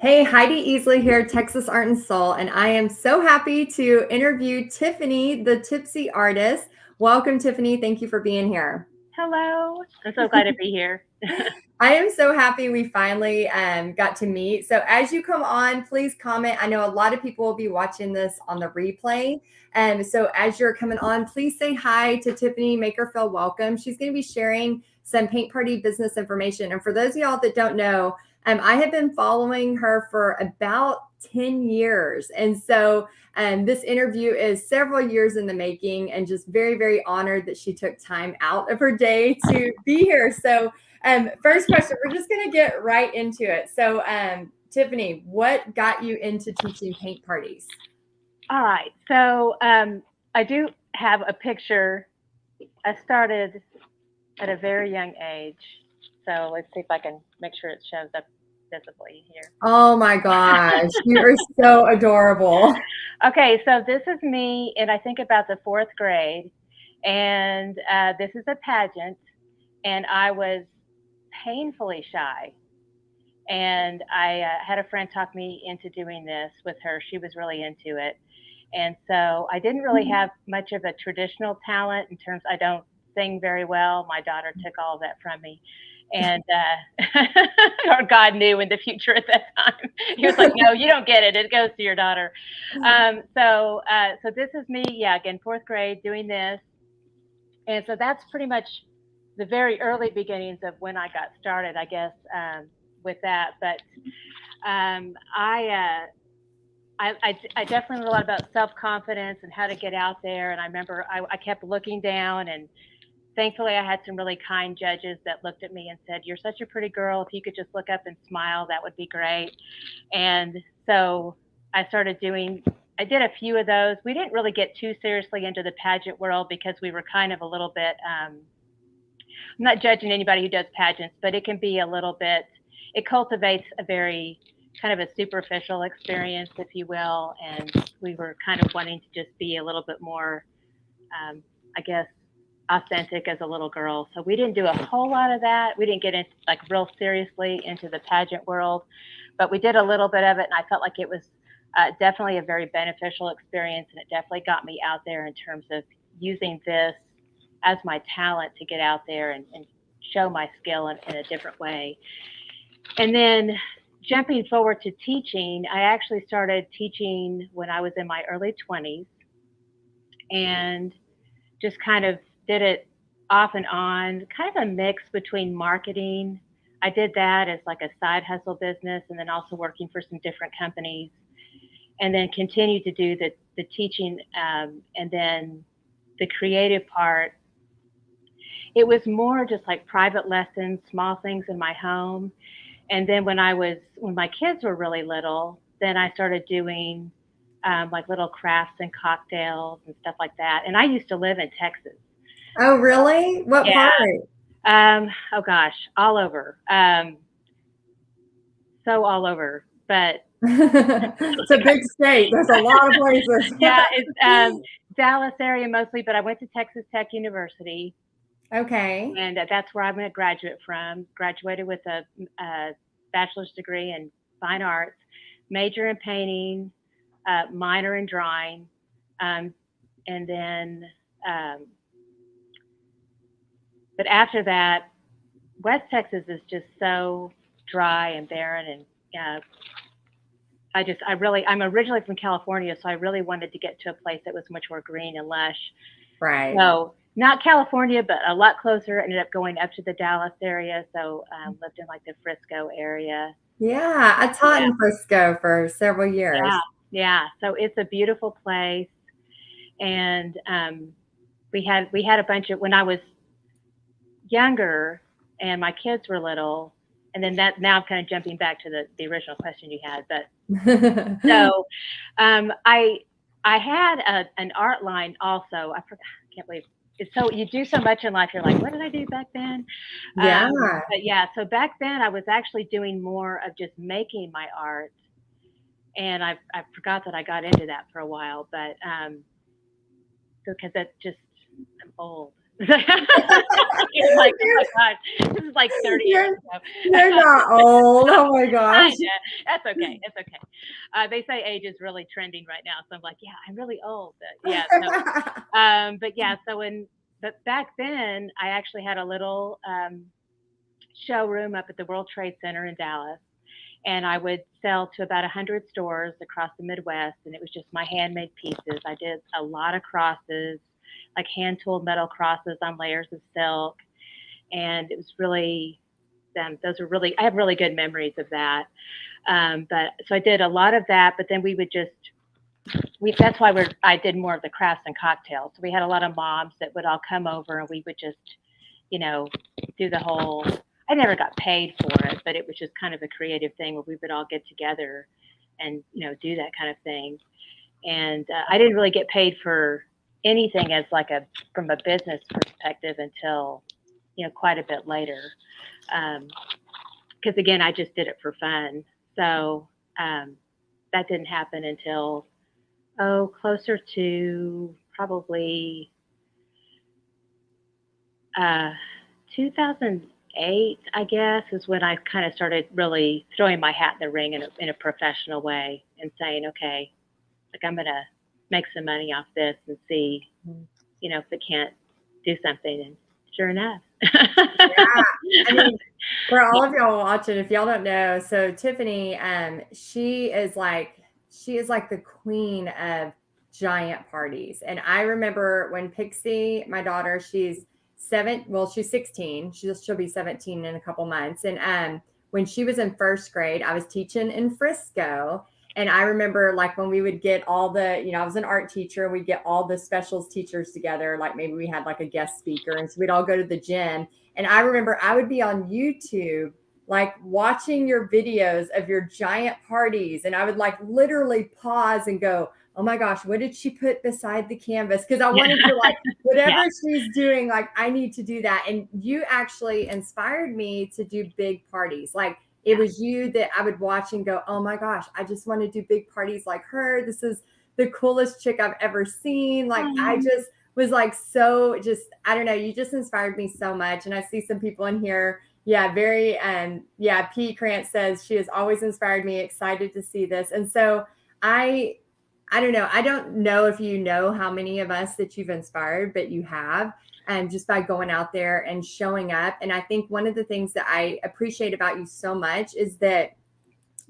Hey, Heidi Easley here, Texas Art and Soul, and I am so happy to interview Tiffany, the Tipsy Artist. Welcome, Tiffany. Thank you for being here. Hello. I'm so glad to be here. I am so happy we finally got to meet. So, as you come on, please comment. I know a lot of people will be watching this on the replay. So, as you're coming on, please say hi to Tiffany, make her feel welcome. She's going to be sharing some paint party business information. And for those of y'all that don't know, I have been following her for about 10 years. And so, this interview is several years in the making and just very, very honored that she took time out of her day to be here. So, first question, we're just going to get right into it. So, Tiffany, what got you into teaching paint parties? All right. So I do have a picture. I started at a very young age. So let's see if I can make sure it shows up visibly here. Oh my gosh, you are so adorable. Okay. So this is me, and I think about the fourth grade. And this is a pageant, and I was painfully shy. And I had a friend talk me into doing this with her. She was really into it. And so I didn't really have much of a traditional talent in terms, I don't sing very well. My daughter took all of that from me. And, or God knew in the future at that time. He was like, no, you don't get it. It goes to your daughter. So this is me, yeah, again, fourth grade doing this. And so that's pretty much the very early beginnings of when I got started, I guess, with that. But um, I, uh, I definitely learned a lot about self confidence and how to get out there. And I remember I kept looking down, and thankfully I had some really kind judges that looked at me and said, "You're such a pretty girl. If you could just look up and smile, that would be great." And so I started doing. I did a few of those. We didn't really get too seriously into the pageant world because we were kind of a little bit. I'm not judging anybody who does pageants, but it can be a little bit. It cultivates a very kind of a superficial experience, if you will, and we were kind of wanting to just be a little bit more, I guess, authentic as a little girl. So we didn't do a whole lot of that. We didn't get into like real seriously into the pageant world, but we did a little bit of it, and I felt like it was definitely a very beneficial experience, and it definitely got me out there in terms of using this as my talent to get out there and show my skill in a different way. And then jumping forward to teaching, I actually started teaching when I was in my early 20s and just kind of did it off and on, kind of a mix between marketing. I did that as like a side hustle business and then also working for some different companies and then continued to do the teaching and then the creative part. It was more just like private lessons, small things in my home. And then when my kids were really little, then I started doing like little crafts and cocktails and stuff like that. And I used to live in Texas. Oh, really? What Yeah. part? Oh gosh, all over. So all over. But It's a big state. There's a lot of places. yeah, it's Dallas area mostly. But I went to Texas Tech University, Okay. and that's where I'm a graduate from. Graduated with a bachelor's degree in fine arts, major in painting, minor in drawing, um, and then, um, but after that, West Texas is just so dry and barren, and uh, I'm originally from California, so I really wanted to get to a place that was much more green and lush. Right. So not California, but a lot closer. Ended up going up to the Dallas area, so lived in like the Frisco area. Yeah, I taught Yeah, in Frisco for several yeah, years. yeah. So it's a beautiful place, and we had a bunch of when I was younger, and my kids were little, and then that now I'm kind of jumping back to the original question you had, but so I had an art line also. I can't believe it's so you do so much in life. You're like, what did I do back then? Yeah. But yeah, so back then I was actually doing more of just making my art, and I forgot that I got into that for a while, but because that's just I'm old. It's like, oh my gosh, this is like 30 years you're ago. you're not old. Oh my gosh. Kinda. That's okay. It's okay. They say age is really trending right now, so I'm like, yeah, I'm really old. But yeah. But yeah. But back then, I actually had a little showroom up at the World Trade Center in Dallas, and I would sell to about 100 stores across the Midwest, and it was just my handmade pieces. I did a lot of crosses, like hand tooled metal crosses on layers of silk, and it was really those are really I have really good memories of that. But so I did a lot of that, but then we would just we that's why I did more of the crafts and cocktails. So we had a lot of moms that would all come over, and we would just you know do the whole. I never got paid for it, but it was just kind of a creative thing where we would all get together and do that kind of thing. And I didn't really get paid for anything as like a from a business perspective until quite a bit later. Because again, I just did it for fun. So that didn't happen until closer to probably uh, 2008, I guess, is when I kind of started really throwing my hat in the ring in a professional way and saying, okay, like I'm gonna make some money off this and see, if it can't do something. And sure enough. Yeah. I mean, for all of y'all watching, if y'all don't know, so Tiffany, she is like the queen of giant parties. And I remember when Pixie, my daughter, she's 16. She'll be 17 in a couple months. And when she was in first grade, I was teaching in Frisco. And I remember like when we would get all I was an art teacher, and we'd get all the specials teachers together, like maybe we had like a guest speaker. And so we'd all go to the gym. And I remember I would be on YouTube, like watching your videos of your giant parties. And I would like literally pause and go, oh my gosh, what did she put beside the canvas? Because I wanted to like, whatever Yeah. she's doing, like I need to do that. And you actually inspired me to do big parties. Like it was you that I would watch and go, oh my gosh, I just want to do big parties like her. This is the coolest chick I've ever seen. Like I just was like so just I don't know, you just inspired me so much. And I see some people in here. Yeah, very yeah, P. Grant says she has always inspired me, excited to see this. And so I don't know. I don't know if you know how many of us that you've inspired, but you have, and just by going out there and showing up. And I think one of the things that I appreciate about you so much is that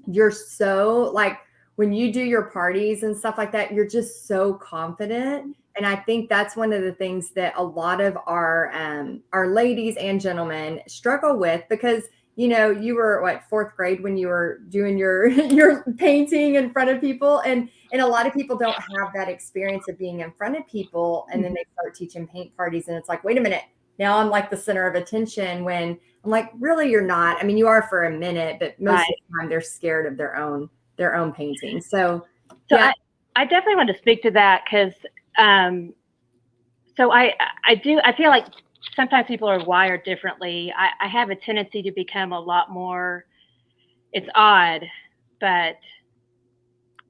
you're so like when you do your parties and stuff like that, you're just so confident. And I think that's one of the things that a lot of our ladies and gentlemen struggle with because you were what fourth grade when you were doing your your painting in front of people, and a lot of people don't have that experience of being in front of people, and then they start teaching paint parties, and it's like, wait a minute, now I'm like the center of attention when I'm like, really, you're not. I mean, you are for a minute, but most of the time they're scared of their own painting. So yeah. I definitely want to speak to that because so I feel like sometimes people are wired differently. I have a tendency to become a lot more. It's odd, but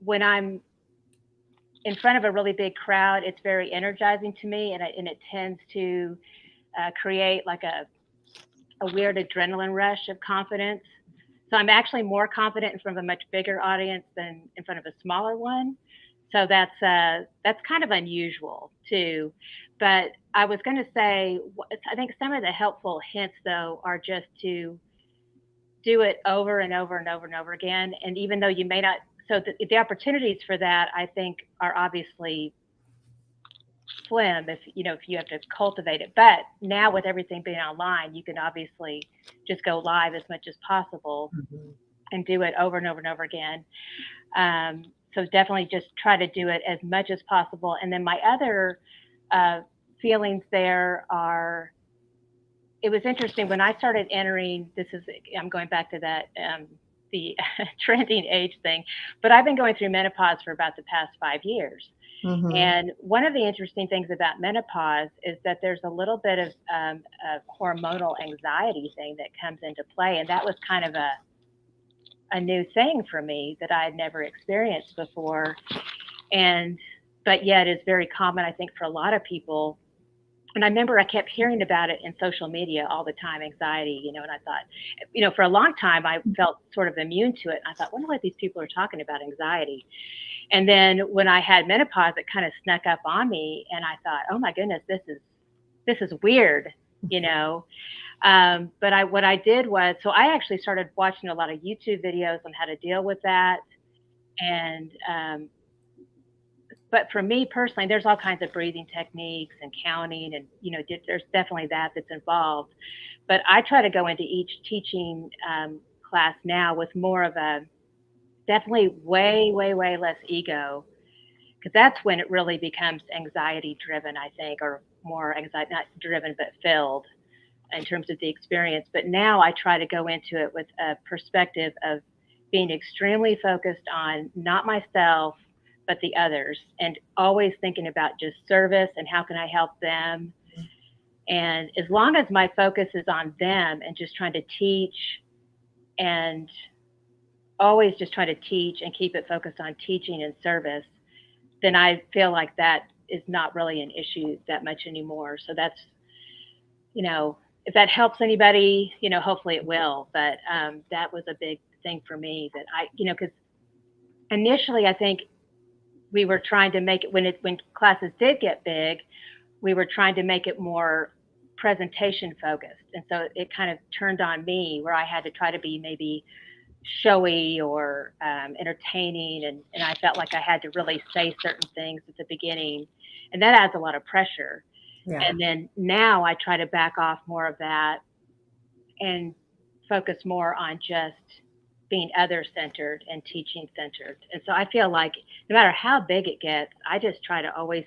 when I'm in front of a really big crowd, it's very energizing to me, and it tends to create like a weird adrenaline rush of confidence. So I'm actually more confident in front of a much bigger audience than in front of a smaller one. So that's kind of unusual too. But I was going to say, I think some of the helpful hints though are just to do it over and over and over and over again. And even though you may not, so the opportunities for that I think are obviously slim if you have to cultivate it. But now with everything being online, you can obviously just go live as much as possible and do it over and over and over again. So definitely just try to do it as much as possible. And then my other feelings there are, it was interesting when I started entering. I'm going back to that the trending age thing, but I've been going through menopause for about the past 5 years. Mm-hmm. And one of the interesting things about menopause is that there's a little bit of a hormonal anxiety thing that comes into play. And that was kind of a new thing for me that I had never experienced before. But yet it's very common, I think, for a lot of people And I remember I kept hearing about it in social media all the time, anxiety, and I thought, for a long time I felt sort of immune to it. And I thought, wonder what these people are talking about anxiety. And then when I had menopause, it kind of snuck up on me, and I thought, oh my goodness, this is weird, you know. But what I did was, so I actually started watching a lot of YouTube videos on how to deal with that. And but for me personally, there's all kinds of breathing techniques and counting, and there's definitely that's involved. But I try to go into each teaching class now with more of a, definitely way, way, way less ego, because that's when it really becomes anxiety driven, I think, or more anxiety, not driven, but filled in terms of the experience. But now I try to go into it with a perspective of being extremely focused on not myself, but the others, and always thinking about just service and how can I help them. And as long as my focus is on them and just trying to teach, and always just trying to teach and keep it focused on teaching and service, then I feel like that is not really an issue that much anymore. So that's, if that helps anybody, hopefully it will. But that was a big thing for me, that because initially I think we were trying to make it, when classes did get big, we were trying to make it more presentation focused. And so it kind of turned on me, where I had to try to be maybe showy or entertaining, and I felt like I had to really say certain things at the beginning, and that adds a lot of pressure. Yeah. And then now I try to back off more of that and focus more on just being other centered and teaching centered. And so I feel like no matter how big it gets, I just try to always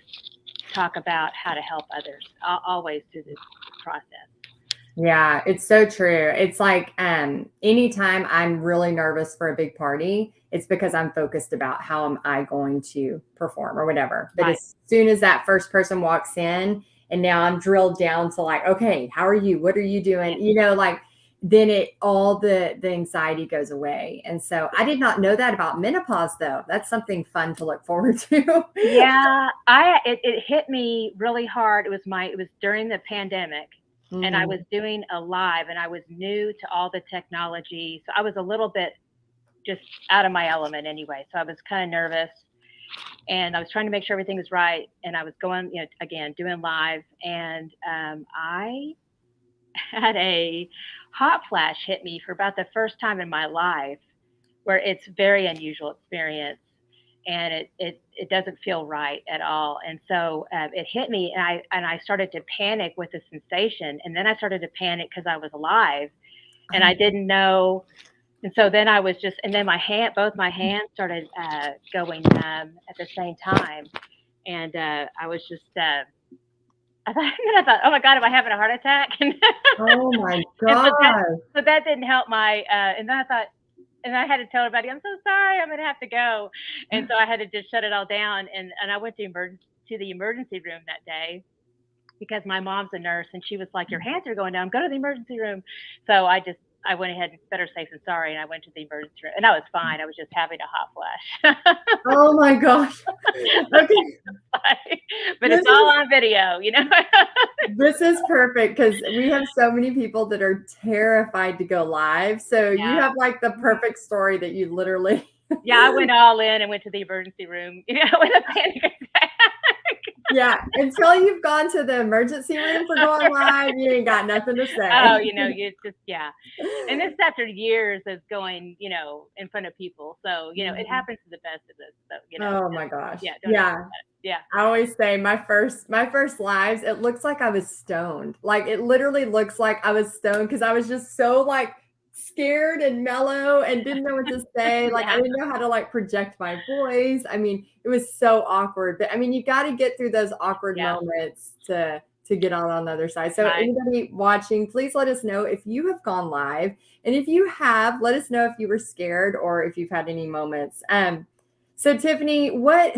talk about how to help others, always through this process. Yeah, it's so true. It's like anytime I'm really nervous for a big party, it's because I'm focused about how am I going to perform or whatever. But Right. as soon as that first person walks in, and now I'm drilled down to like, okay, how are you? What are you doing? Like then all the anxiety goes away. And so I did not know that about menopause though. That's something fun to look forward to. Yeah, it hit me really hard. It was during the pandemic, and I was doing a live, and I was new to all the technology. So I was a little bit just out of my element anyway. So I was kind of nervous, and I was trying to make sure everything was right. And I was going, again, doing live, and I had a hot flash hit me for about the first time in my life, where it's very unusual experience, and it doesn't feel right at all. And so it hit me, and I started to panic with the sensation, and then I started to panic because I was alive, and I didn't know. And so then I was just, and then both my hands started going numb at the same time, and I was just. I thought, and then I thought, oh my God, am I having a heart attack? Oh my And so that, God. so that didn't help my. And then I thought, and I had to tell everybody, I'm so sorry, I'm gonna have to go. And so I had to just shut it all down, and I went to the emergency room that day, because my mom's a nurse, and she was like, your hands are going down, go to the emergency room. So I went ahead, and better safe than sorry, and I went to the emergency room, and I was fine. I was just having a hot flash. Oh my gosh. Okay. But This it's all is on video, This is perfect because we have so many people that are terrified to go live. So you Yeah. have like the perfect story that you literally. Yeah, I went all in and went to the emergency room, with a panic attack. Yeah, until you've gone to the emergency room for going live, you ain't got nothing to Oh, say. you just, yeah. And this is after years of going, in front of people. So, it Mhm. happens to the best of us. So, Oh my gosh. yeah, don't ever do Yeah. that. Yeah. I always say my first lives, it looks like I was stoned. Like it literally looks like I was stoned because I was just so like scared and mellow and didn't know what to say. Like I Yeah. didn't know how to like project my voice. I mean, it was so awkward. But I mean, you got to get through those awkward Yeah. moments to get on the other side. So Right. anybody watching, please let us know if you have gone live. And if you have, let us know if you were scared or if you've had any moments. So Tiffany,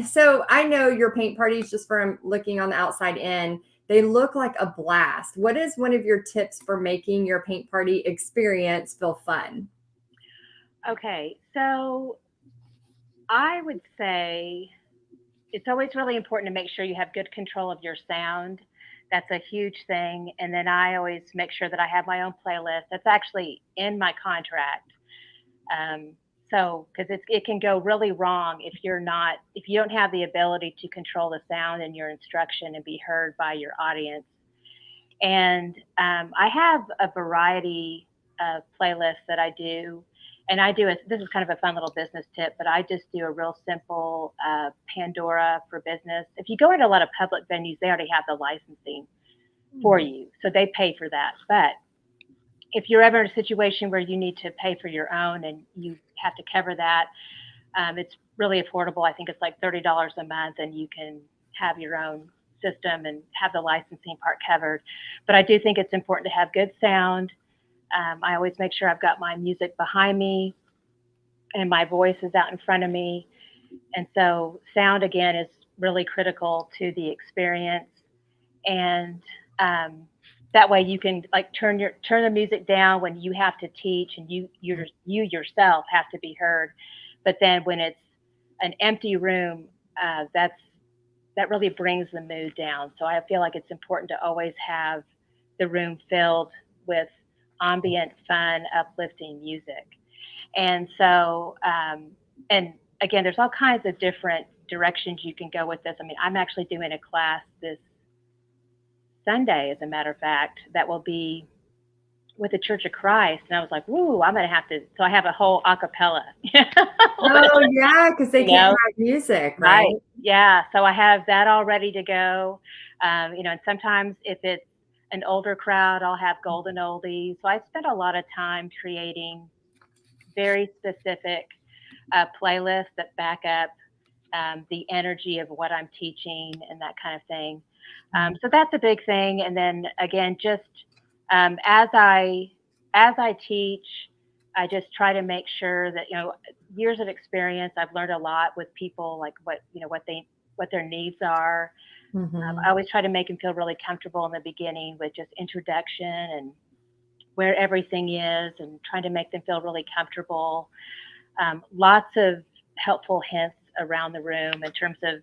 so I know your paint parties, just from looking on the outside in, they look like a blast. What is one of your tips for making your paint party experience feel fun? Okay. So I would say it's always really important to make sure you have good control of your sound. That's a huge thing. And then I always make sure that I have my own playlist. That's actually in my contract. Um, so, because it can go really wrong if you don't have the ability to control the sound in your instruction and be heard by your audience. And I have a variety of playlists that I do. And this is kind of a fun little business tip, but I just do a real simple Pandora for business. If you go into a lot of public venues, they already have the licensing for Hmm. you. So they pay for that. But if you're ever in a situation where you need to pay for your own and you have to cover that, it's really affordable. I think it's like $30 a month, and you can have your own system and have the licensing part covered. But I do think it's important to have good sound. I always make sure I've got my music behind me and my voice is out in front of me. And so, sound again is really critical to the experience. And um, that way you can like turn the music down when you have to teach, and you yourself have to be heard. But then when it's an empty room, that really brings the mood down. So I feel like it's important to always have the room filled with ambient, fun, uplifting music. And so, and again, there's all kinds of different directions you can go with this. I mean, I'm actually doing a class this Sunday, as a matter of fact, that will be with the Church of Christ. And I was like, "Woo, I'm going to have to." So I have a whole acapella, Oh, yeah, because they you can't know, have music, right? right? Yeah. So I have that all ready to go. And sometimes if it's an older crowd, I'll have golden oldies. So I spent a lot of time creating very specific playlists that back up the energy of what I'm teaching and that kind of thing. Mhm. So that's a big thing. And then again, just um, as I as I teach, I just try to make sure that years of experience. I've learned a lot with people, like what their needs are. I Mhm. always try to make them feel really comfortable in the beginning with just introduction and where everything is, and trying to make them feel really comfortable. Lots of helpful hints around the room in terms of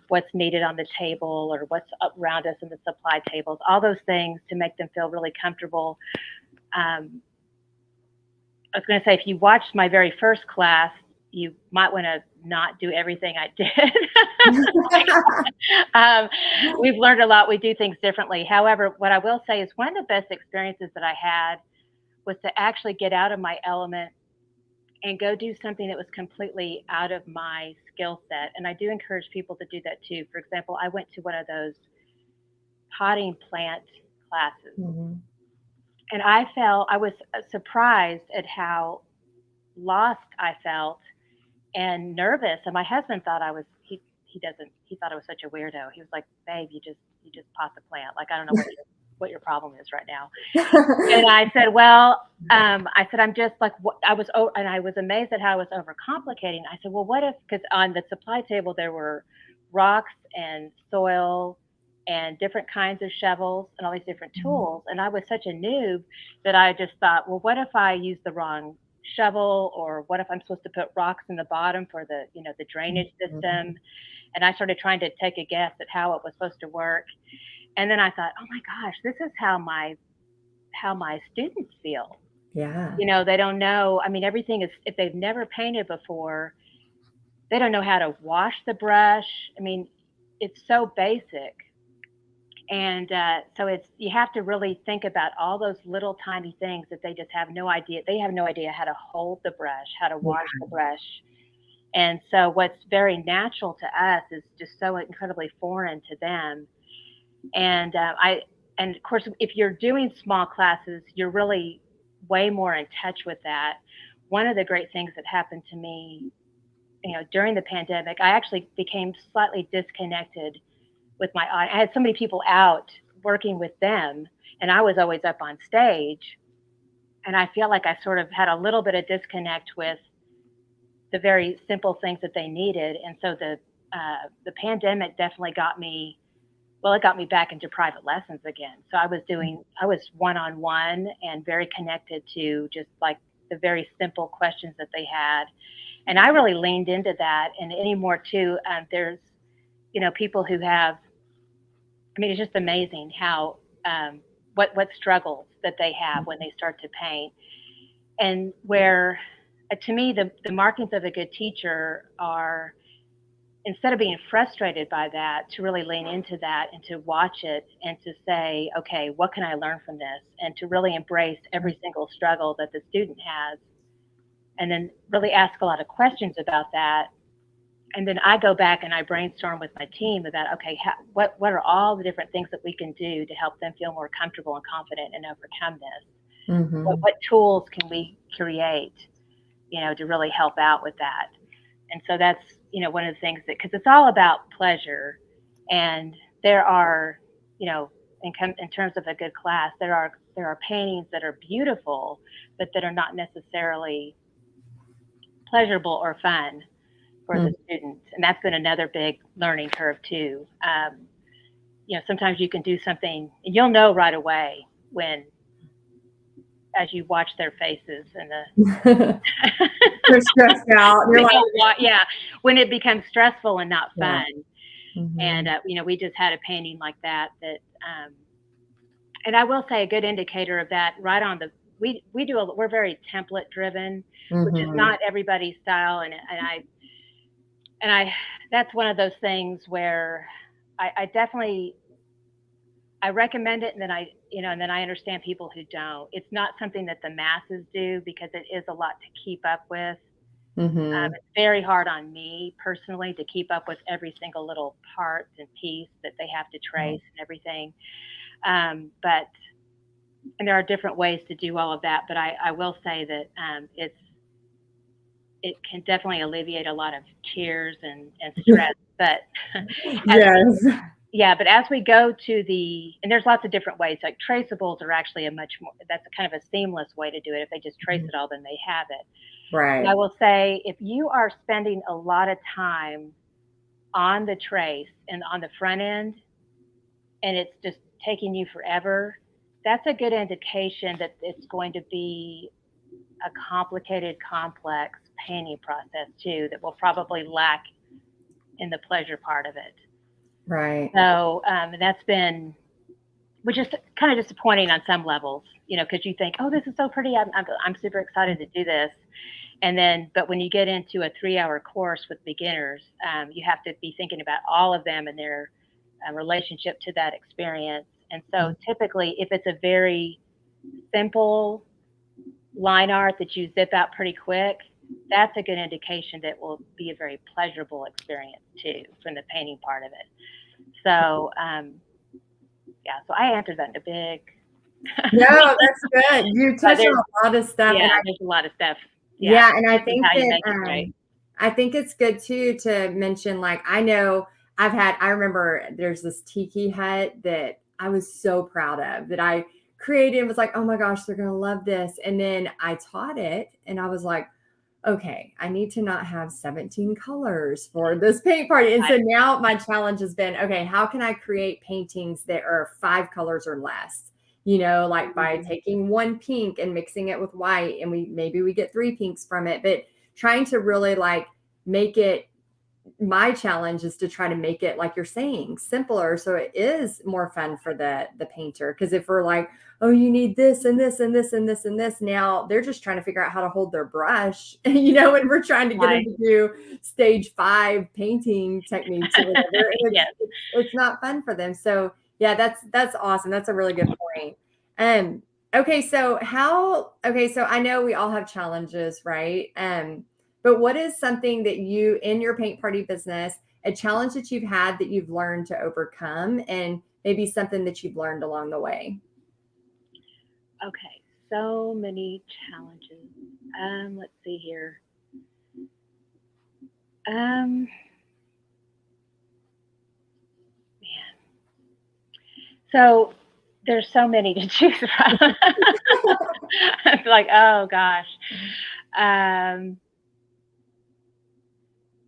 what's needed on the table or what's around us in the supply tables, all those things to make them feel really comfortable. Um, I was going to say, if you watched my very first class, you might want to not do everything I did. um, we've learned a lot. We do things differently. However, what I will say is one of the best experiences that I had was to actually get out of my element and go do something that was completely out of my skill set. And I do encourage people to do that too. For example, I went to one of those potting plant classes, Mhm. and I was surprised at how lost I felt and nervous. And my husband thought he thought I was such a weirdo. He was like, "Babe, you just pot the plant. Like, I don't know what your problem is right now." And I said, "Well," I said, "I'm just like what I was." And I was amazed at how I was overcomplicating. I said, "Well, what if?" Because on the supply table there were rocks and soil and different kinds of shovels and all these different Mhm. tools. And I was such a noob that I just thought, "Well, what if I use the wrong shovel, or what if I'm supposed to put rocks in the bottom for the drainage Mhm. system?" And I started trying to take a guess at how it was supposed to work. And then I thought, "Oh my gosh, this is how my students feel." Yeah. They don't know. I mean, everything is, if they've never painted before, they don't know how to wash the brush. I mean, it's so basic. And so you have to really think about all those little tiny things that they just have no idea. They have no idea how to hold the brush, how to Yeah. wash the brush. And so what's very natural to us is just so incredibly foreign to them. And and of course, if you're doing small classes, you're really way more in touch with that. One of the great things that happened to me, during the pandemic, I actually became slightly disconnected with my audience. I had so many people out working with them, and I was always up on stage. And I feel like I sort of had a little bit of disconnect with the very simple things that they needed. And so the pandemic definitely got me, well, it got me back into private lessons again. So I was one on one and very connected to just like the very simple questions that they had. And I really leaned into that. And anymore too, there's, people who have I mean, it's just amazing how what struggles that they have when they start to paint, and where to me the markings of a good teacher are, instead of being frustrated by that, to really lean into that and to watch it and to say, okay, what can I learn from this, and to really embrace every single struggle that the student has, and then really ask a lot of questions about that. And then I go back and I brainstorm with my team about, okay, what are all the different things that we can do to help them feel more comfortable and confident and overcome this? Mm-hmm. What tools can we create, to really help out with that? And so that's, one of the things that, because it's all about pleasure, and there are, you know, in terms of a good class, there are paintings that are beautiful, but that are not necessarily pleasurable or fun for the students. And that's been another big learning curve too. Sometimes you can do something and you'll know right away when, as you watch their faces and Mm-hmm. They're stressed out. You're like, yeah, when it becomes stressful and not yeah. fun. And Mm-hmm. we just had a painting like that. And I will say a good indicator of that, right on the we're very template driven, which is Mm-hmm. not everybody's style, and I that's one of those things where I definitely I recommend it, and then I understand people who don't. It's not something that the masses do because it is a lot to keep up with. Mm-hmm. It's very hard on me personally to keep up with every single little part and piece that they have to trace and everything. But and there are different ways to do all of that. But I will say that it can definitely alleviate a lot of tears and stress. But as we Yes. yeah, but as we go to and there's lots of different ways. Like traceables are actually that's a kind of a seamless way to do it. If they just trace it all, then they have it. And I Right. will say, if you are spending a lot of time on the trace and on the front end, and it's just taking you forever, that's a good indication that it's going to be a complicated, complex painting process too that will probably lack in the pleasure part of it. Right. So that's been, which is kind of disappointing on some levels, because you think, oh, this is so pretty. I'm super excited to do this. And then, but when you get into a 3-hour course with beginners, you have to be thinking about all of them and their relationship to that experience. And so typically, if it's a very simple line art that you zip out pretty quick, that's a good indication that will be a very pleasurable experience too from the painting part of it. So, yeah, so I answered that in a big, No, that's good. You but touched on a lot of stuff, and yeah, there's a lot of stuff. Yeah, yeah, and I this is think how you that, make it great. I think it's good too to mention, like, I remember there's this tiki hut that I was so proud of that I created and was like, oh my gosh, they're going to love this. And then I taught it and I was like, okay, I need to not have 17 colors for this paint party. And so Right. now my challenge has been, okay, how can I create paintings that are 5 colors or less? Like by Mhm. taking one pink and mixing it with white, and maybe we get 3 pinks from it, but trying to really like make it, my challenge is to try to make it, like you're saying, simpler so it is more fun for the painter. Because if we're like, oh, you need this and this and this and this and this, now they're just trying to figure out how to hold their brush, and we're trying to get them Right. to do stage 5 painting techniques or whatever, and Yes. it's not fun for them. So yeah, that's awesome. That's a really good point. um okay, so I know we all have challenges, right? But what is something that you, in your paint party business, a challenge that you've had that you've learned to overcome, and maybe something that you've learned along the way? Okay. So many challenges. Let's see here. Man, so there's so many to choose from. It's like, oh gosh. Um,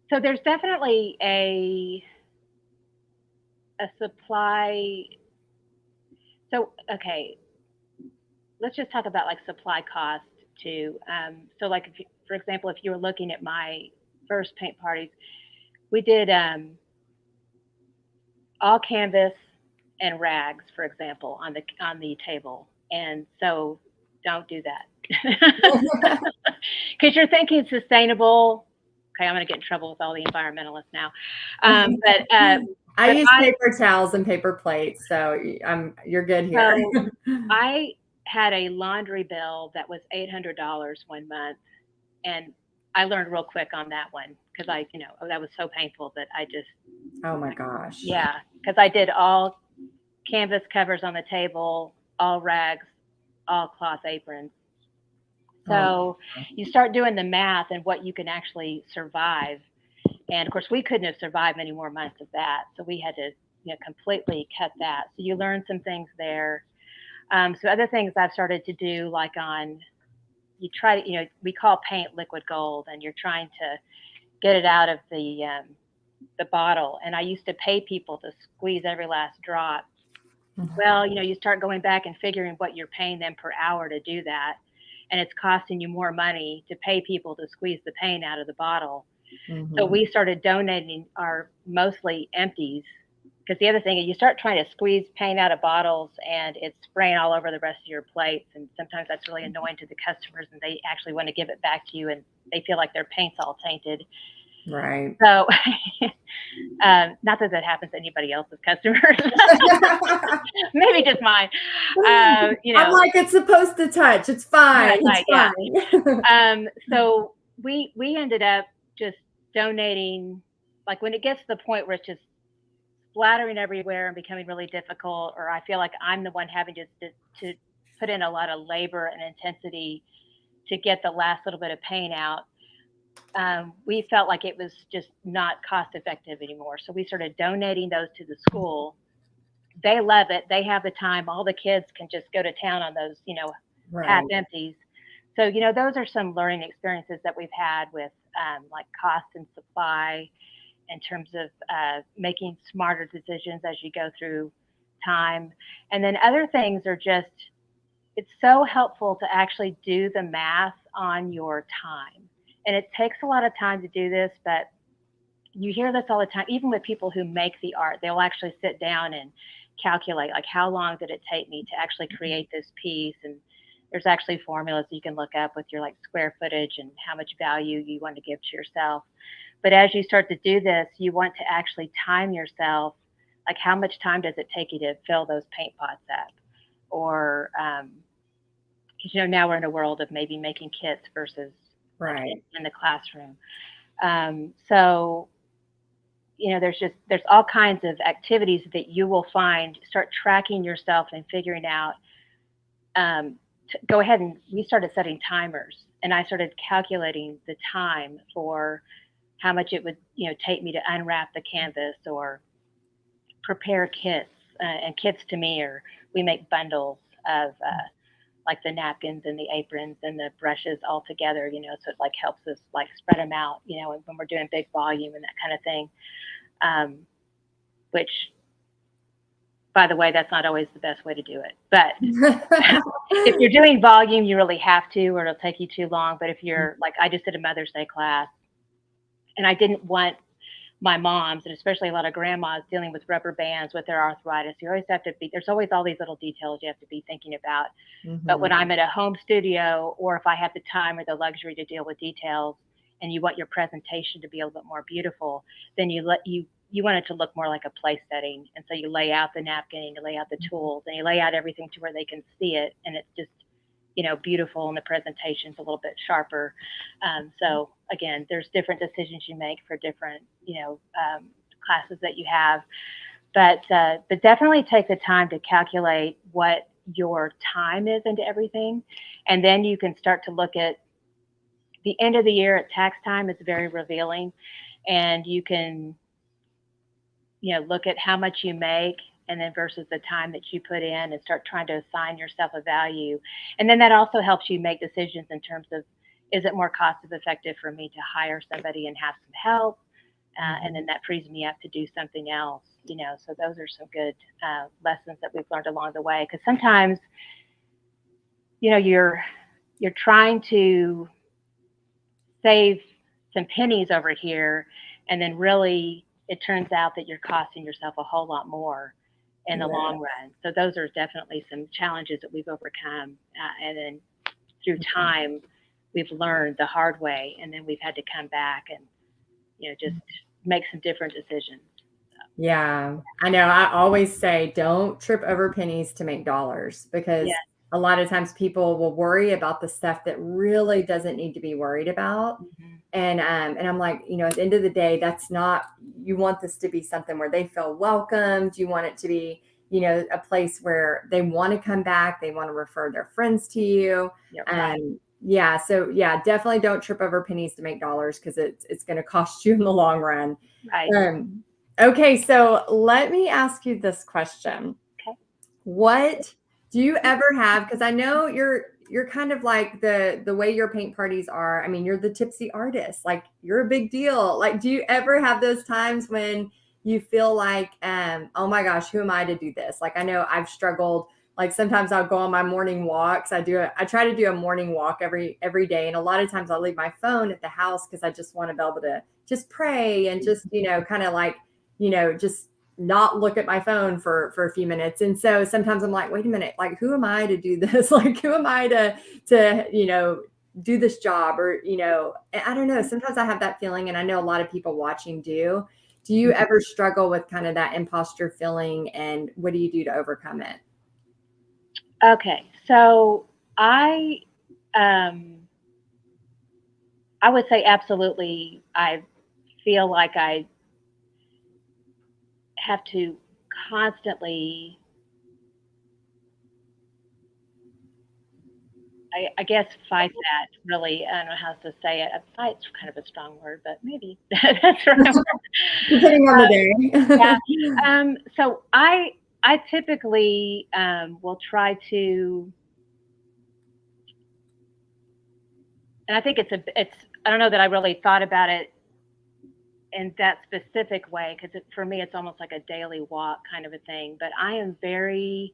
so there's definitely a supply. So okay, let's just talk about like supply cost too. So like, for example, if you were looking at my first paint parties, we did all canvas, and rags, for example, on the table. And so don't do that. Because you're thinking sustainable. Okay, I'm going to get in trouble with all the environmentalists now. Um, but uh, I but use I paper towels and paper plates, so you're good here. so I had a laundry bill that was $800 one month, and I learned real quick on that one because that was so painful that I just Oh my gosh. yeah, because I did all canvas covers on the table, all rags, all cloth aprons. Oh my So you start doing the math and what you can actually survive. And of course, we couldn't have survived many more months of that. So we had to, completely cut that. So you learn some things there. So other things I've started to do, like you try to, we call paint liquid gold, and you're trying to get it out of the bottle. And I used to pay people to squeeze every last drop. Well, you start going back and figuring what you're paying them per hour to do that, and it's costing you more money to pay people to squeeze the paint out of the bottle. So Mhm. we started donating our mostly empties, because the other thing is you start trying to squeeze paint out of bottles and it's spraying all over the rest of your plates, and sometimes that's really annoying to the customers, and they actually want to give it back to you, and they feel like their paint's all tainted. Right. So not that that happens to anybody else's customers, maybe just mine. I'm like, it's supposed to touch. It's fine. Right, It's right, yeah. fine. So we ended up just donating, like when it gets to the point where it's just splattering everywhere and becoming really difficult, or I feel like I'm the one having to put in a lot of labor and intensity to get the last little bit of paint out. We felt like it was just not cost effective anymore. So we started donating those to the school. They love it. They have the time. All the kids can just go to town on those, half Right. empties. So, those are some learning experiences that we've had with like cost and supply, in terms of making smarter decisions as you go through time. And then other things are just, it's so helpful to actually do the math on your time. And it takes a lot of time to do this, but you hear this all the time, even with people who make the art, they'll actually sit down and calculate, like, how long did it take me to actually create this piece? And there's actually formulas you can look up with your like square footage and how much value you want to give to yourself. But as you start to do this, you want to actually time yourself. Like, how much time does it take you to fill those paint pots up? Or, because now we're in a world of maybe making kits versus like Right. in the classroom. So there's all kinds of activities that you will find. Start tracking yourself and figuring out. Go ahead, and we started setting timers, and I started calculating the time for how much it would take me to unwrap the canvas or prepare kits. And kits to me are, we make bundles of like the napkins and the aprons and the brushes all together, so it like helps us like spread them out, and when we're doing big volume and that kind of thing. Which, by the way, that's not always the best way to do it. But if you're doing volume, you really have to, or it'll take you too long. But if you're like, I just did a Mother's Day class, and I didn't want my moms, and especially a lot of grandmas, dealing with rubber bands with their arthritis. You always have to be, there's always all these little details you have to be thinking about. But when Mhm. I'm at a home studio, or if I have the time or the luxury to deal with details, and you want your presentation to be a little bit more beautiful, then you want it to look more like a place setting. And so you lay out the napkin, and you lay out the tools, and you lay out everything to where they can see it, and it's just beautiful, and the presentation's a little bit sharper. So again, there's different decisions you make for different classes that you have, but definitely take the time to calculate what your time is into everything, and then you can start to look at the end of the year at tax time. Is very revealing, and you can look at how much you make, and then versus the time that you put in, and start trying to assign yourself a value. And then that also helps you make decisions in terms of, is it more cost effective for me to hire somebody and have some help? And then that frees me up to do something else. So those are some good lessons that we've learned along the way. Because sometimes, you're trying to save some pennies over here, and then really it turns out that you're costing yourself a whole lot more. in the Yeah. long run. So those are definitely some challenges that we've overcome. And then through time, we've learned the hard way, and then we've had to come back and, just make some different decisions. Yeah, I know. I always say, don't trip over pennies to make dollars, Yeah. because a lot of times people will worry about the stuff that really doesn't need to be worried about. Hmm. And I'm like, at the end of the day, that's not, you want this to be something where they feel welcomed. You want it to be, a place where they want to come back. They want to refer their friends to you. Yeah. Right. Yeah. So yeah, definitely don't trip over pennies to make dollars, because it's going to cost you in the long run. Right. Um, okay. So let me ask you this question. Okay. What do you ever have? Because I know you're kind of like the way your paint parties are. I mean, you're the Tipsy Artist. Like, you're a big deal. Like, do you ever have those times when you feel like, oh my gosh, who am I to do this? Like, I know I've struggled. Like, sometimes I'll go on my morning walks. I try to do a morning walk every day, and a lot of times I'll leave my phone at the house because I just want to be able to just pray and just kind of like just not look at my phone for a few minutes. And so sometimes I'm like, wait a minute, like, who am I to do this? Like, who am I to do this job? Or I don't know, sometimes I have that feeling, and I know a lot of people watching do. Do you ever struggle with kind of that imposter feeling, and what do you do to overcome it? Okay. So um, I would say absolutely. I feel like I have to constantly, I guess, fight that. Really, I don't know how to say it. Fight's kind of a strong word, but maybe that's the right word. Depending on the Yeah. day. So I typically will try to, and I think it's. I don't know that I really thought about it in that specific way, because for me it's almost like a daily walk kind of a thing. But I am very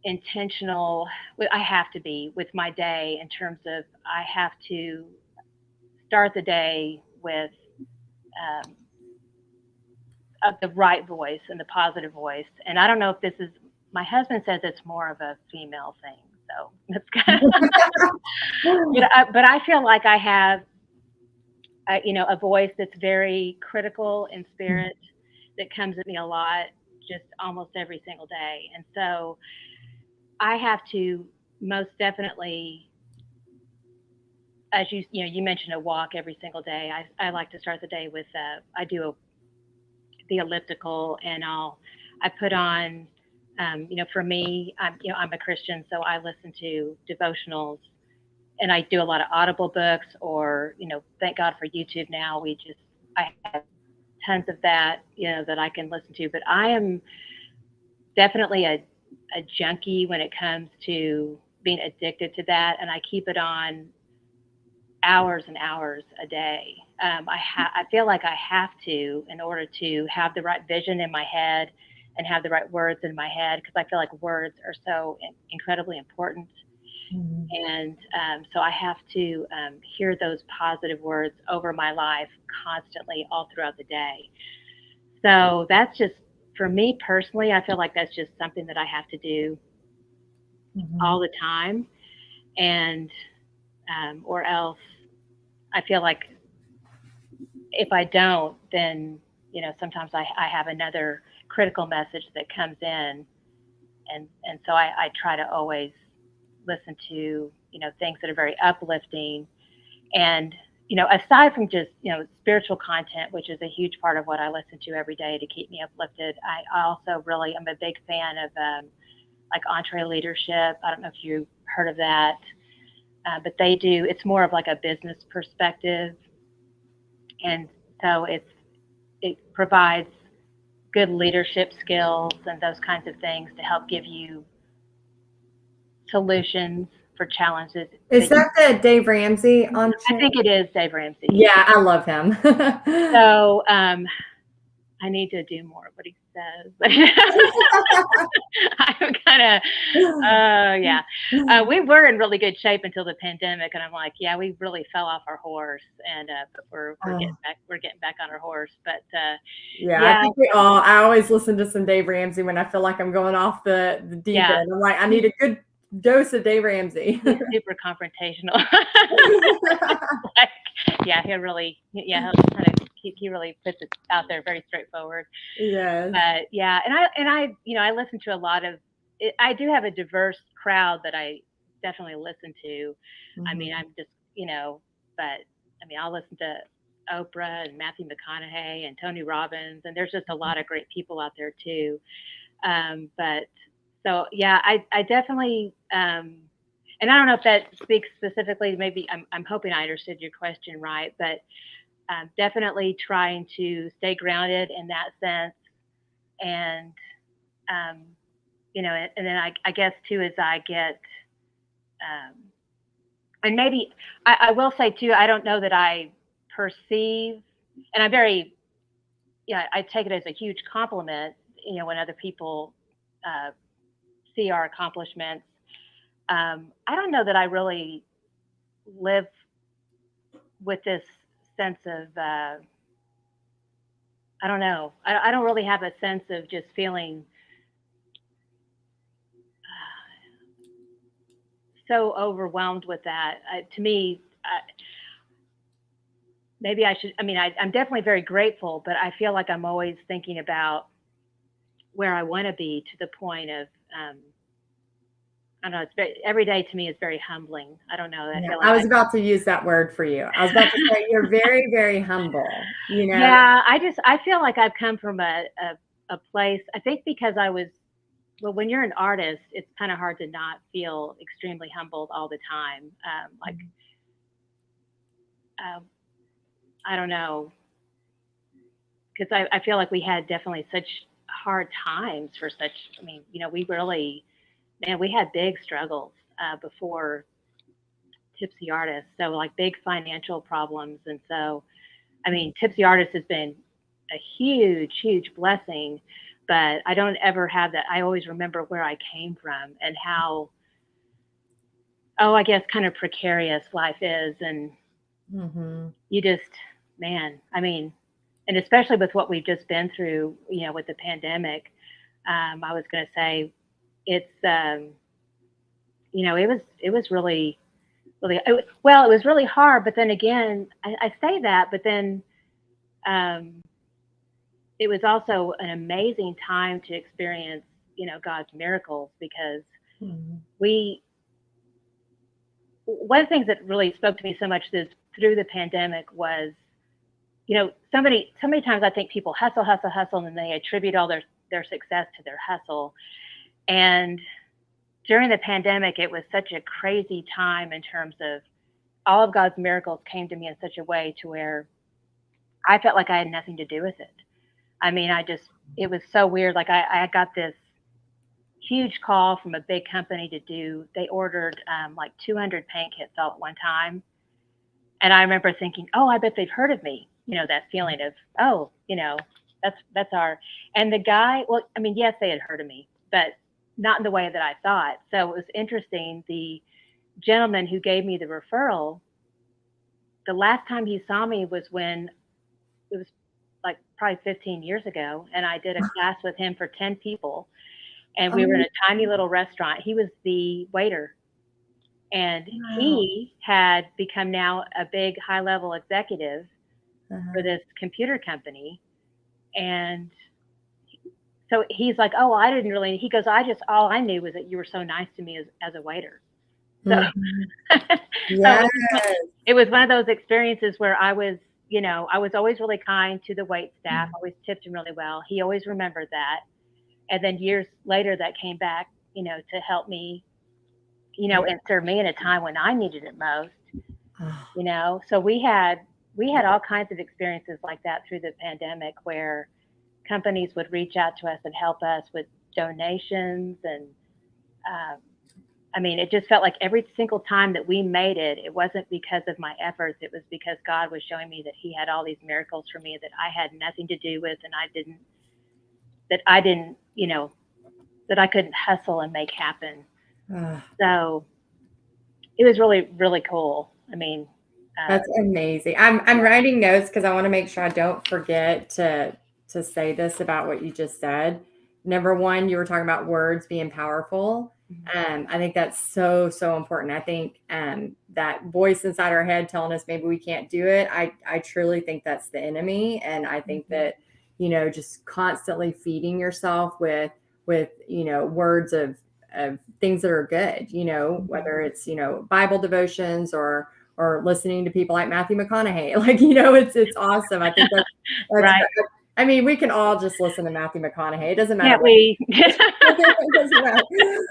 intentional. I have to be with my day, in terms of I have to start the day with um, the right voice and the positive voice. And I don't know if this is, my husband says it's more of a female thing, so that's kind of, but I feel like I have, a voice that's very critical in spirit, that comes at me a lot, just almost every single day. And so I have to most definitely, as you mentioned a walk every single day. I like to start the day with I do the elliptical, and I put on, for me, I'm a Christian, so I listen to devotionals, and I do a lot of Audible books, or thank God for YouTube now. I have tons of that, that I can listen to. But I am definitely a junkie when it comes to being addicted to that, and I keep it on hours and hours a day. I feel like I have to, in order to have the right vision in my head and have the right words in my head, because I feel like words are so incredibly important. Mhm. And so I have to hear those positive words over my life constantly, all throughout the day. So that's just, for me personally, I feel like that's just something that I have to do Mhm. all the time. And or else I feel like if I don't, then sometimes I have another critical message that comes in, and so I try to always listen to things that are very uplifting. And aside from just spiritual content, which is a huge part of what I listen to every day to keep me uplifted, I also really am a big fan of like Entree Leadership. I don't know if you heard of that, but it's more of like a business perspective, and so it provides good leadership skills and those kinds of things to help give you solutions for challenges Is that you. that the Dave Ramsey on I show? think it is Dave Ramsey. Yeah, I love him. So I need to do more. What do you? says. I'm kind of, yeah. We were in really good shape until the pandemic, and I'm like, yeah, we really fell off our horse, and but we're Oh, getting back on our horse. But yeah, I yeah, think we all. I always listen to some Dave Ramsey when I feel like I'm going off the deep yeah, end. I'm like, I need he's a good dose of Dave Ramsey. he's super confrontational. Like, yeah, he'll kind of he really puts it out there very straightforward. Yes. But yeah, and I I listen to a lot of. I do have a diverse crowd that I definitely listen to. I mean, Mhm. I'm just but I mean, I'll listen to Oprah and Matthew McConaughey and Tony Robbins, and there's just a lot of great people out there too. But so yeah, I definitely and I don't know if that speaks specifically. Maybe I'm hoping I understood your question right, but definitely trying to stay grounded in that sense, and um, and then I guess too as I get um, and maybe I will say too, I don't know that I perceive, and I'm very yeah, I take it as a huge compliment, when other people uh, see our accomplishments. I don't know that I really live with this sense of I don't know. I don't really have a sense of just feeling so overwhelmed with that. To me, maybe I should. I mean, I'm definitely very grateful, but I feel like I'm always thinking about where I want to be to the point of I don't know. Every day to me is very humbling. I don't know. I Yeah, feel like I was about to use that word for you. I was about to say you're very, very humble, you know? yeah. I feel like I've come from a place. I think because I was well, when you're an artist, it's kind of hard to not feel extremely humbled all the time. Uh, I don't know, because I feel like we had definitely such hard times for such. I mean, we really, man, we had big struggles before Tipsy Artist. So like big financial problems, and so I mean, Tipsy Artist has been a huge, huge blessing, but I don't ever have that. I always remember where I came from and how, I guess, kind of precarious life is, and Mhm. you just, man, I mean, and especially with what we've just been through, with the pandemic, I was going to say it's, it was really, really, well, it was really hard, but then again, I say that, but then um, it was also an amazing time to experience, God's miracles because Mhm. we, one of the things that really spoke to me so much this through the pandemic was so many times I think people hustle, hustle, hustle, and then they attribute all their success to their hustle. And during the pandemic, it was such a crazy time in terms of all of God's miracles came to me in such a way to where I felt like I had nothing to do with it. I mean, it was so weird. Like I got this huge call from a big company they ordered like 200 paint kits all at one time. And I remember thinking, oh, I bet they've heard of me. That feeling of, oh, that's our, and the guy, well, I mean, yes, they had heard of me, but not in the way that I thought. So it was interesting. The gentleman who gave me the referral, the last time he saw me was when it was like probably 15 years ago. And I did a class with him for 10 people. And we were in Oh, a tiny little restaurant. He was the waiter. And wow. he had become now a big high level executive for Uh-huh. this computer company. And so he's like, oh, I didn't really, he goes, all I knew was that you were so nice to me as a waiter. So, Mhm. so Yes. it was one of those experiences where I was always really kind to the wait staff, always tipped him really well. He always remembered that. And then years later, that came back, to help me, Yeah. and serve me in a time when I needed it most. Oh, So we had all kinds of experiences like that through the pandemic where companies would reach out to us and help us with donations, and um, I mean, it just felt like every single time that we made it, it wasn't because of my efforts. It was because God was showing me that He had all these miracles for me that I had nothing to do with, and I didn't that I didn't, that I couldn't hustle and make happen. So it was really, really cool. I mean, that's amazing. I'm writing notes because I want to make sure I don't forget to say this about what you just said. Number one, you were talking about words being powerful. I think that's so, so important. I think that voice inside our head telling us maybe we can't do it. I truly think that's the enemy. And I think that, just constantly feeding yourself with, words of things that are good, whether it's, Bible devotions or listening to people like Matthew McConaughey. Like, it's awesome. I think that's right. I mean, we can all just listen to Matthew McConaughey. It doesn't matter. Can't we? It doesn't matter.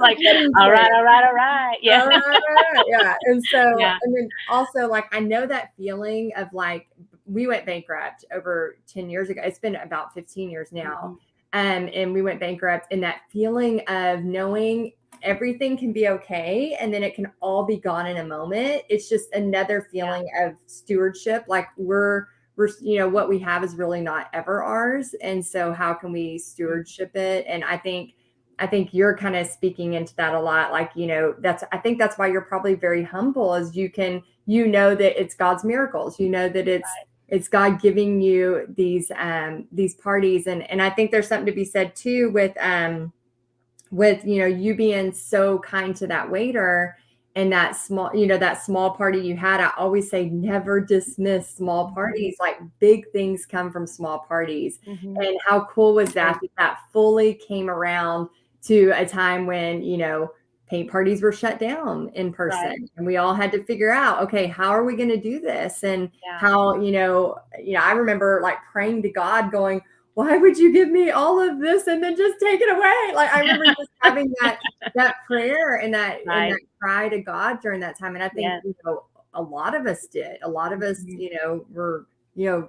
Like, all right. Yeah. All right. Yeah. And so, Yeah. and then also, like, I know that feeling of like, we went bankrupt over 10 years ago. It's been about 15 years now. And we went bankrupt, and that feeling of knowing everything can be okay and then it can all be gone in a moment. It's just another feeling of stewardship. Like we're what we have is really not ever ours, and so how can we stewardship it? And I think you're kind of speaking into that a lot. Like, I think that's why you're probably very humble, as you that it's God's miracles, that it's God giving you these parties. And I think there's something to be said too with you being so kind to that waiter, and that small party you had. I always say never dismiss small parties. Like, big things come from small parties. And how cool was that fully came around to a time when paint parties were shut down in person, and we all had to figure out, okay, how are we going to do this? And how I remember like praying to God, going, why would you give me all of this and then just take it away? Like, I remember just having that prayer and that cry to God during that time. And I think, a lot of us did. A lot of us, were,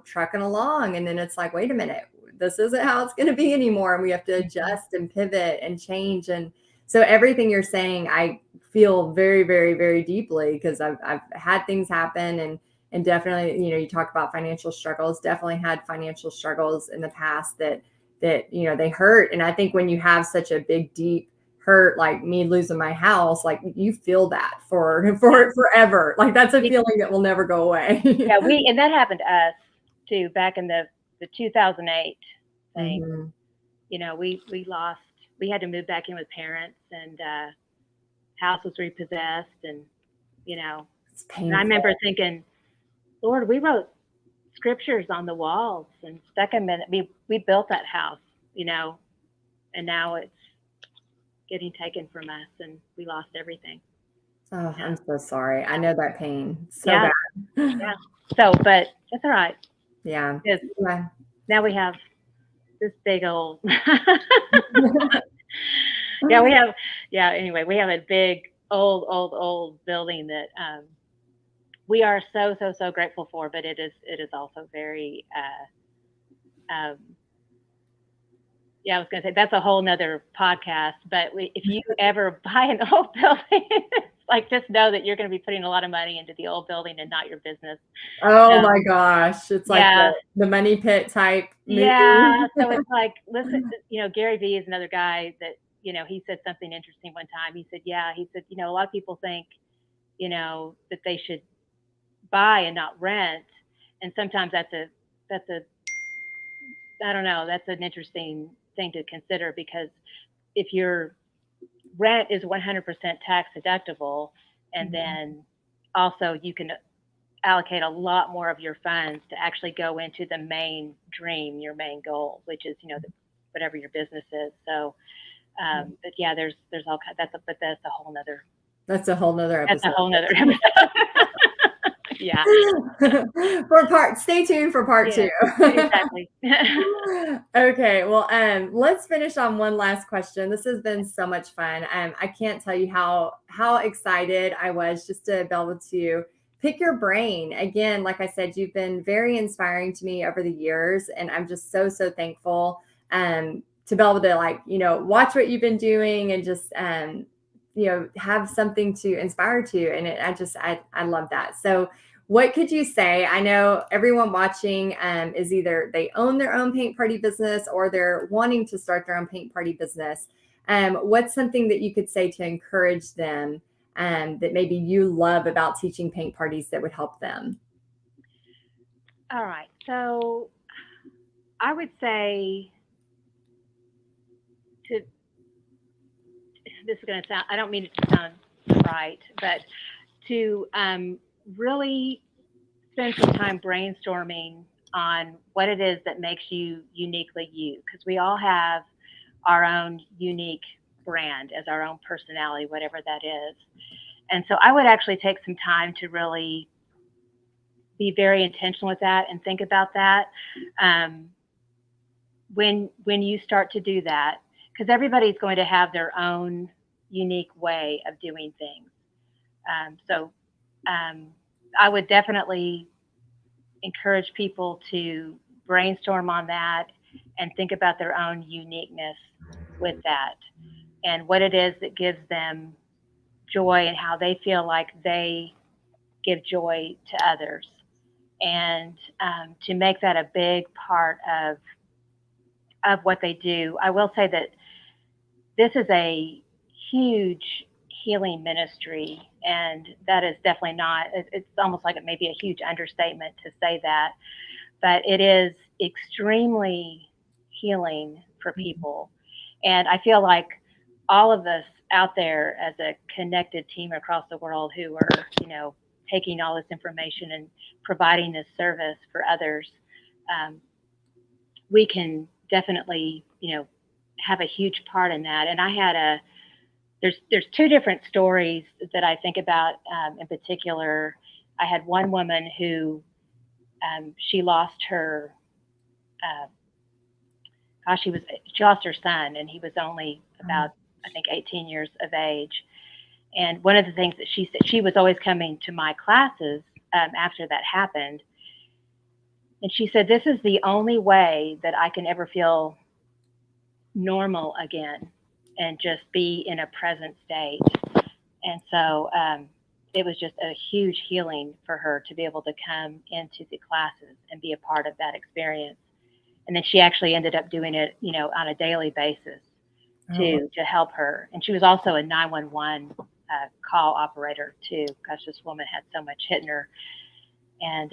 trucking along. And then it's like, wait a minute, this isn't how it's going to be anymore. And we have to adjust and pivot and change. And so everything you're saying, I feel very, very, very deeply, because I've had things happen, and definitely, you talk about financial struggles, definitely had financial struggles in the past that they hurt. And I think when you have such a big, deep hurt, like me losing my house, like you feel that for forever. Like, that's a feeling that will never go away. Yeah, and that happened to us too, back in the 2008 thing. We had to move back in with parents, and house was repossessed, and and I remember thinking, Lord, we wrote scriptures on the walls and stuck them in. We built that house, and now it's getting taken from us, and we lost everything. Oh, I'm so sorry. I know that pain so bad. Yeah. So, but it's all right. Yeah. Now we have this big old. Anyway, we have a big old building that we are so grateful for, but it is also very I was going to say that's a whole nother podcast, but if you ever buy an old building, like, just know that you're going to be putting a lot of money into the old building and not your business. Oh my gosh. It's like the money pit type movie. Yeah. So it's like, listen, Gary Vee is another guy that, he said something interesting one time. He said, a lot of people think, that they should buy and not rent. And sometimes that's I don't know, that's an interesting thing to consider, because if your rent is 100% tax deductible, and then also you can allocate a lot more of your funds to actually go into the main dream, your main goal, which is, whatever your business is. So, but yeah, there's all kinds. That's a whole nother. That's a whole nother episode. That's a whole nother episode. Yeah. Stay tuned for part 2. Exactly. Okay. Well, let's finish on one last question. This has been so much fun. I can't tell you how excited I was just to be able to pick your brain again. Like I said, you've been very inspiring to me over the years, and I'm just so thankful to be able to watch what you've been doing, and just have something to inspire to. And I love that. So What could you say? I know everyone watching is either they own their own paint party business or they're wanting to start their own paint party business. What's something that you could say to encourage them that maybe you love about teaching paint parties that would help them? All right. So I would say to this is going to sound, I don't mean it to sound right, but to really spend some time brainstorming on what it is that makes you uniquely you, because we all have our own unique brand as our own personality, whatever that is. And so I would actually take some time to really be very intentional with that and think about that. Um, when you start to do that, because everybody's going to have their own unique way of doing things. So um, I would definitely encourage people to brainstorm on that and think about their own uniqueness with that and what it is that gives them joy and how they feel like they give joy to others. And to make that a big part of what they do. I will say that this is a huge healing ministry, and that is definitely not, it's almost like it may be a huge understatement to say that, but it is extremely healing for people. And I feel like all of us out there as a connected team across the world who are, taking all this information and providing this service for others, um, we can definitely, have a huge part in that. And I had there's two different stories that I think about in particular. I had one woman who she lost her, uh, she lost her son, and he was only about, I think, 18 years of age. And one of the things that she said, she was always coming to my classes after that happened. And she said, "This is the only way that I can ever feel normal again and just be in a present state." And so it was just a huge healing for her to be able to come into the classes and be a part of that experience. And then she actually ended up doing it, on a daily basis Oh, to help her. And she was also a 911 call operator too. Gosh, this woman had so much hitting her. And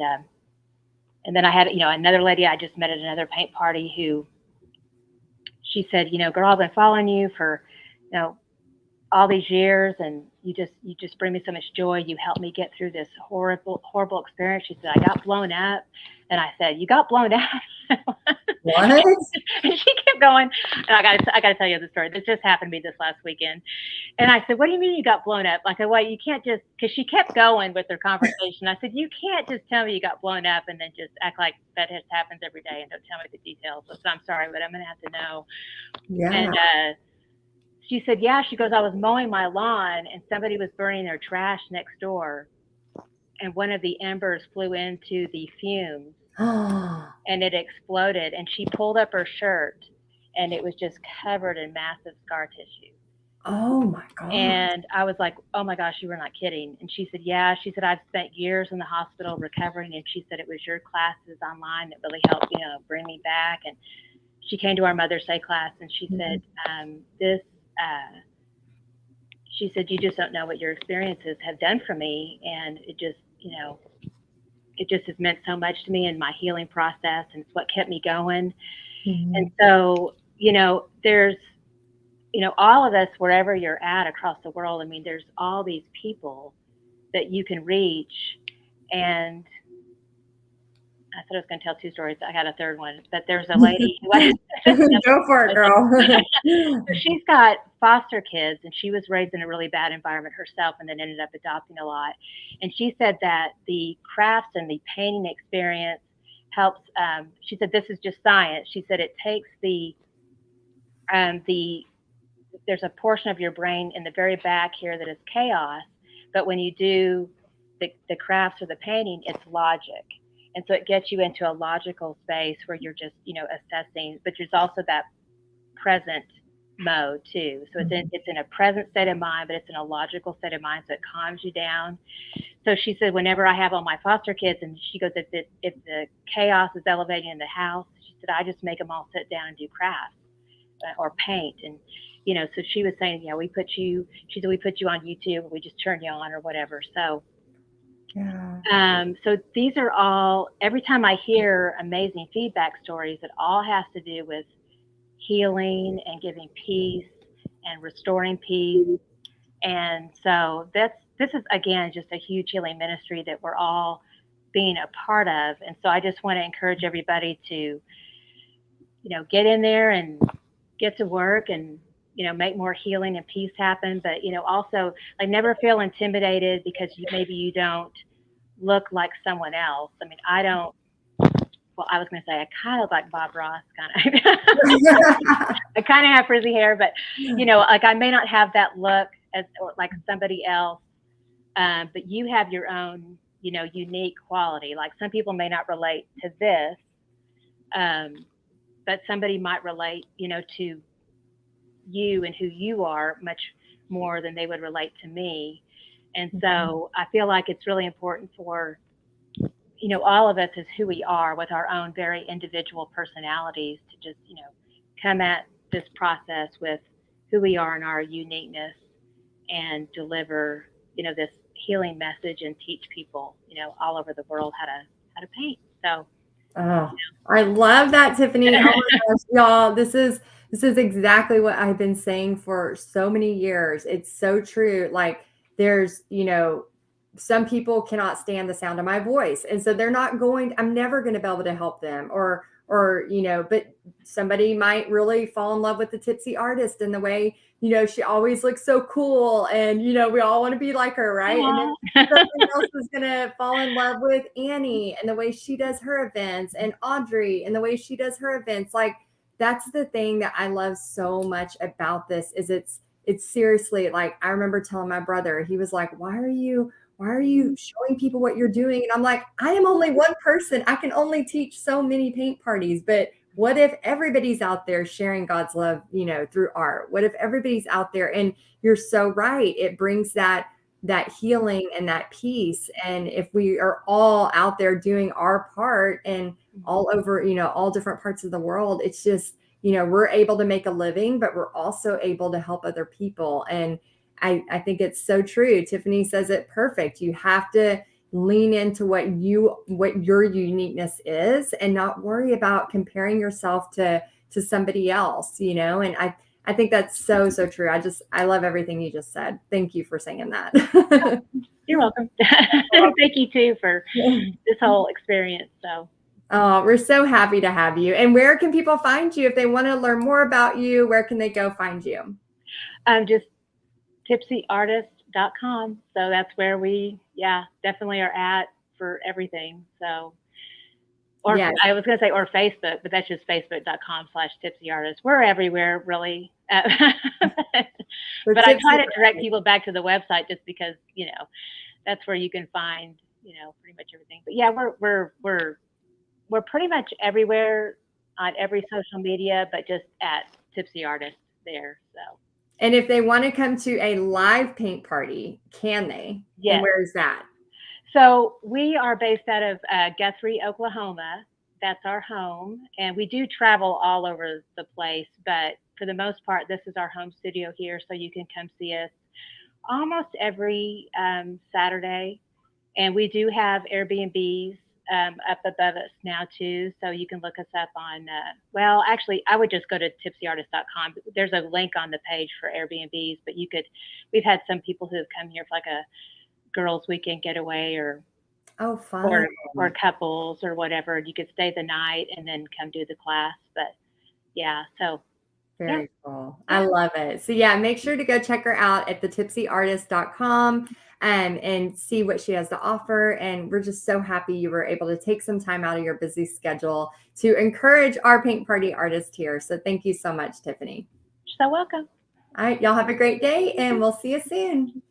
and then I had, another lady I just met at another paint party who she said, "Girl, I've been following you for, you know, all these years, and you just bring me so much joy. You helped me get through this horrible experience." She said, "I got blown up." And I said, "You got blown up?" what? And she kept going. And I gotta tell you the story. This just happened to me this last weekend. And I said, "What do you mean you got blown up?" Like, well, you can't just, because she kept going with her conversation. I said, "You can't just tell me you got blown up and then just act like that happens every day and don't tell me the details." So I'm sorry, but I'm gonna have to know. And Yeah. she said, "Yeah." She goes, "I was mowing my lawn and somebody was burning their trash next door, and one of the embers flew into the fumes Oh, and it exploded." And she pulled up her shirt and it was just covered in massive scar tissue. oh my God. And I was like, "Oh my gosh, you were not kidding." And she said, "Yeah." She said, "I've spent years in the hospital recovering." And she said, "It was your classes online that really helped, bring me back." And she came to our Mother's Day class and she said, this, uh, she said, "You just don't know what your experiences have done for me. And it just has meant so much to me in my healing process. And it's what kept me going." And Mhm. so, there's, all of us, wherever you're at across the world, I mean, there's all these people that you can reach. And I said I was going to tell two stories. I got a third one, but there's a lady who Go for it, girl. so she's got foster kids, and she was raised in a really bad environment herself and then ended up adopting a lot. And she said that the crafts and the painting experience helps. She said this is just science. She said it takes the there's a portion of your brain in the very back here that is chaos, but when you do the crafts or the painting, it's logic. And so it gets you into a logical space where you're just, assessing, but there's also that present mode too. So it's in a present state of mind, but it's in a logical state of mind. So it calms you down. so she said, whenever I have all my foster kids, and she goes, if the chaos is elevating in the house, she said, I just make them all sit down and do crafts or paint. And, so she was saying, she said, we put you on YouTube, we just turn you on or whatever. So these are all, every time I hear amazing feedback stories, it all has to do with healing and giving peace and restoring peace. And so this is, again, just a huge healing ministry that we're all being a part of. And so I just want to encourage everybody to, get in there and get to work and, make more healing and peace happen. But, also, like, never feel intimidated because maybe you don't look like someone else. I mean, I don't, well, I was going to say I kind of look like Bob Ross, kind of. I kind of have frizzy hair, but, like, I may not have that look or like somebody else, but you have your own, unique quality. Like, some people may not relate to this, but somebody might relate, to you and who you are much more than they would relate to me. And so I feel like it's really important for, all of us as who we are with our own very individual personalities to just, come at this process with who we are and our uniqueness and deliver, this healing message and teach people, all over the world how to paint. So I love that, Tiffany. Oh my gosh, y'all, this is exactly what I've been saying for so many years. It's so true. Like, there's, some people cannot stand the sound of my voice. And so I'm never going to be able to help them or, but somebody might really fall in love with the Tipsy Artist and the way, she always looks so cool. And, we all want to be like her, right? And then somebody else is going to fall in love with Annie and the way she does her events, and Audrey and the way she does her events. Like, that's the thing that I love so much about this is it's seriously, like, I remember telling my brother, he was like, why are you showing people what you're doing? And I'm like, I am only one person. I can only teach so many paint parties. But what if everybody's out there sharing God's love, through art? What if everybody's out there? And you're so right. It brings that healing and that peace. And if we are all out there doing our part and all over, all different parts of the world, it's just, we're able to make a living, but we're also able to help other people. And I think it's so true. Tiffany says it perfect. You have to lean into what your uniqueness is and not worry about comparing yourself to somebody else, and I think that's so, so true. I love everything you just said. Thank you for saying that. You're welcome. Thank you too for this whole experience. So, oh, we're so happy to have you. And where can people find you if they want to learn more about you? Where can they go find you? Just tipsyartist.com. So that's where we, definitely are at for everything. So, or yes. I was going to say, or Facebook, but that's just facebook.com/tipsyartist. We're everywhere, really. But I try to direct people back to the website just because, that's where you can find, pretty much everything. But yeah, we're pretty much everywhere on every social media, but just at Tipsy Artist there. So. And if they want to come to a live paint party, can they? Yes. And where is that? So we are based out of Guthrie, Oklahoma. That's our home. And we do travel all over the place. But for the most part, this is our home studio here. So you can come see us almost every Saturday. And we do have Airbnbs up above us now too. So you can look us up on, actually, I would just go to tipsyartist.com. There's a link on the page for Airbnbs, but we've had some people who have come here for like a girls' weekend getaway or fun. Or couples or whatever. You could stay the night and then come do the class. But yeah, so. Very cool. I love it. So yeah, make sure to go check her out at thetipsyartist.com and see what she has to offer. And we're just so happy you were able to take some time out of your busy schedule to encourage our paint party artist here. So thank you so much, Tiffany. You're so welcome. All right. Y'all have a great day and we'll see you soon.